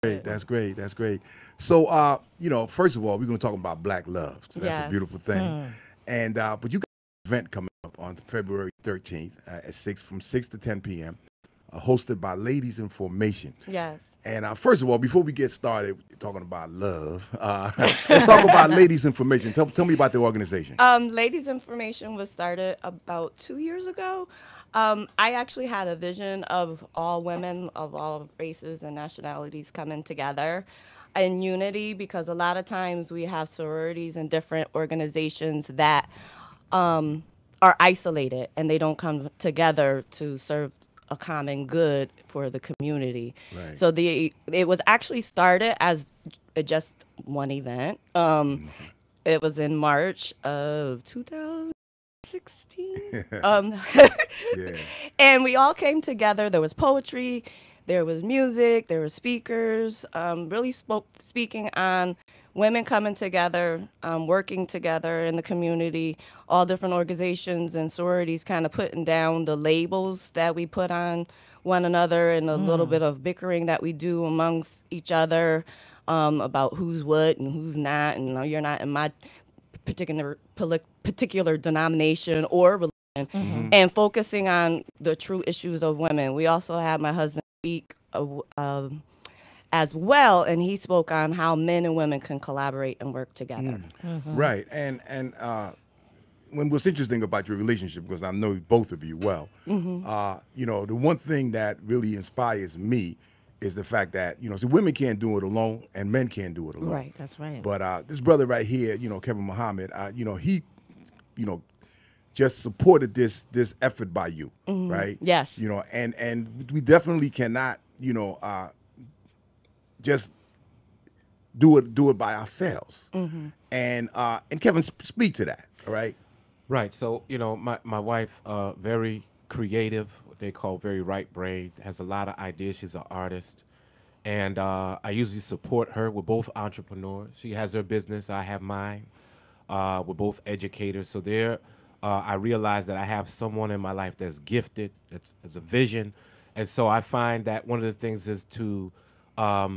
Great. That's great. That's great. So, you know, first of all, we're going to talk about black love. So that's a Yes. beautiful thing. And but you got an event coming up on February 13th at 6 to 10 p.m. Hosted by Ladies in Formation. Yes. And first of all, before we get started talking about love, let's talk about Ladies Information. Tell me about the organization. Ladies Information was started about 2 years ago. I actually had a vision of all women of all races and nationalities coming together in unity, because a lot of times we have sororities and different organizations that are isolated and they don't come together to serve a common good for the community. Right. So it was actually started as just one event. It was in March of 2016. Yeah. And we all came together. There was poetry, there was music, there were speakers, really speaking on women coming together, working together in the community, all different organizations and sororities kind of putting down the labels that we put on one another, and a little bit of bickering that we do amongst each other about who's what and who's not, and you're not in my particular denomination or religion, and focusing on the true issues of women. We also had my husband speak as well, and he spoke on how men and women can collaborate and work together. Right. And when what's interesting about your relationship, because I know both of you well, you know, the one thing that really inspires me is the fact that, you know, so women can't do it alone and men can't do it alone. Right. That's right. But this brother right here, you know, Kevin Muhammad, you know, he, you know, just supported this effort by you, right? Yes. You know, and we definitely cannot, you know, just do it by ourselves. And Kevin, speak to that, all right? Right. So, you know, my wife, very creative, what they call very right brain, has a lot of ideas. She's an artist. And I usually support her. We're both entrepreneurs. She has her business. I have mine. We're both educators. So I realize that I have someone in my life that's gifted, that's a vision. And so I find that one of the things is to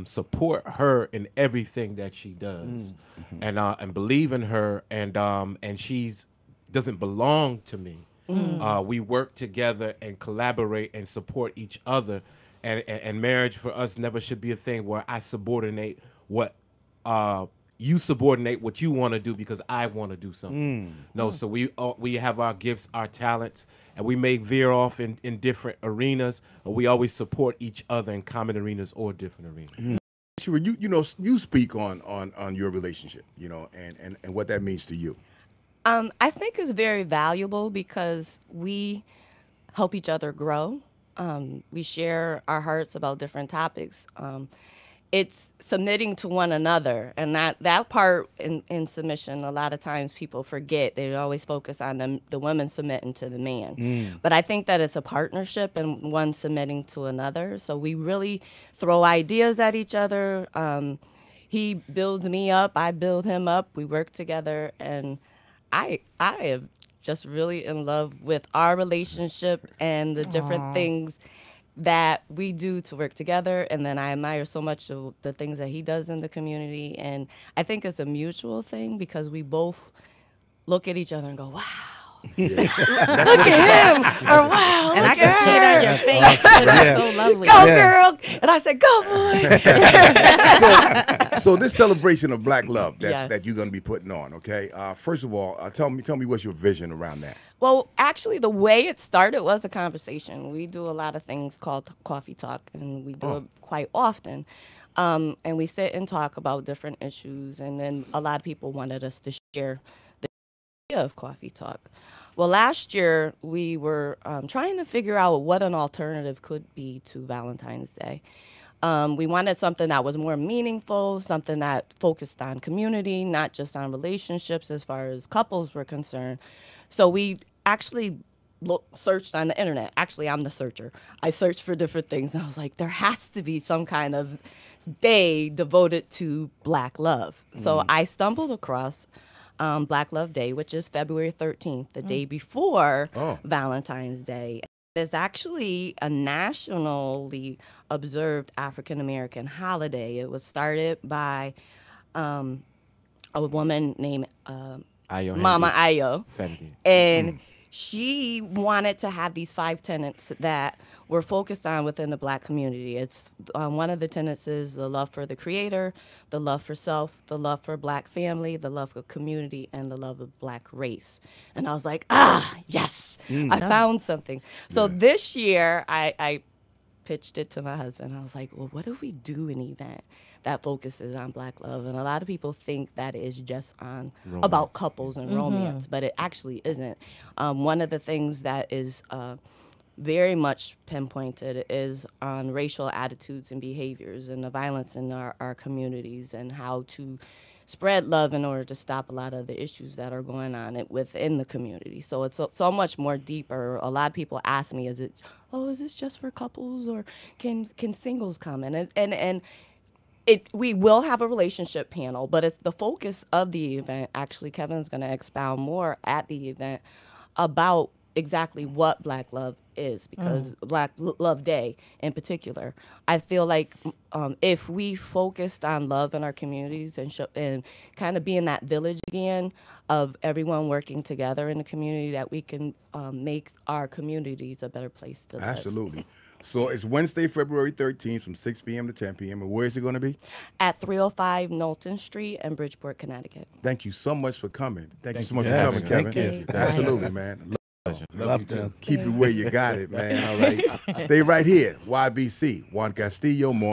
support her in everything that she does, and believe in her, and she's doesn't belong to me. We work together and collaborate and support each other, and marriage for us never should be a thing where I subordinate what you subordinate what you want to do because I want to do something. No, so we have our gifts, our talents, and we may veer off in different arenas, but we always support each other in common arenas or different arenas. Sure, you know, you speak on your relationship, you know, and what that means to you. I think it's very valuable because we help each other grow. We share our hearts about different topics. It's submitting to one another, and that part in submission, a lot of times people forget. They always focus on the woman submitting to the man. But I think that it's a partnership and one submitting to another. So we really throw ideas at each other. He builds me up, I build him up. We work together, and I am just really in love with our relationship and the different things that we do to work together. And then I admire so much of the things that he does in the community. And I think it's a mutual thing because we both look at each other and go, wow. Look at him! Or wow, And look I can at see it on your her. face. That's so lovely. Go, girl! And I said, go, boy! So this celebration of Black love Yes. that you're going to be putting on, okay? First of all, tell me what's your vision around that. Well, actually, the way it started was a conversation. We do a lot of things called coffee talk, and we do it quite often. And we sit and talk about different issues, and then a lot of people wanted us to share the idea of coffee talk. Well, last year, we were trying to figure out what an alternative could be to Valentine's Day. We wanted something that was more meaningful, something that focused on community, not just on relationships as far as couples were concerned. So we actually searched on the internet. Actually, I'm the searcher. I searched for different things, and I was like, there has to be some kind of day devoted to Black love. So I stumbled across Black Love Day, which is February 13th, the day before Valentine's Day. It's actually a nationally observed African American holiday. It was started by um, a woman named Ayo Mama Hendi. Ayo, Fendi. and she wanted to have these 5 tenets that were focused on within the Black community. It's one of the tenets is the love for the Creator, the love for self, the love for Black family, the love for community, and the love of Black race. And I was like, yes, I found something. So this year, I pitched it to my husband. I was like, well, what if we do an event that focuses on Black love? And a lot of people think that is just on about couples and romance, but it actually isn't. One of the things that is very much pinpointed is on racial attitudes and behaviors and the violence in our communities and how to spread love in order to stop a lot of the issues that are going on within the community. So it's so much more deeper. A lot of people ask me, is this just for couples or can singles come? And we will have a relationship panel, but it's the focus of the event. Actually, Kevin's going to expound more at the event about exactly what Black love is, because Black Love Day in particular, I feel like if we focused on love in our communities and kind of being that village again of everyone working together in the community, that we can make our communities a better place to live. Absolutely. So it's Wednesday, February 13th from 6 p.m. to 10 p.m. And where is it going to be? At 305 Knowlton Street in Bridgeport, Connecticut. Thank you so much for coming. Thank you so much you. for Yes, coming, Kevin. thank you. Absolutely, man. Love them. Keep it where you got it, man. All right. Stay right here. YBC, Juan Castillo, more.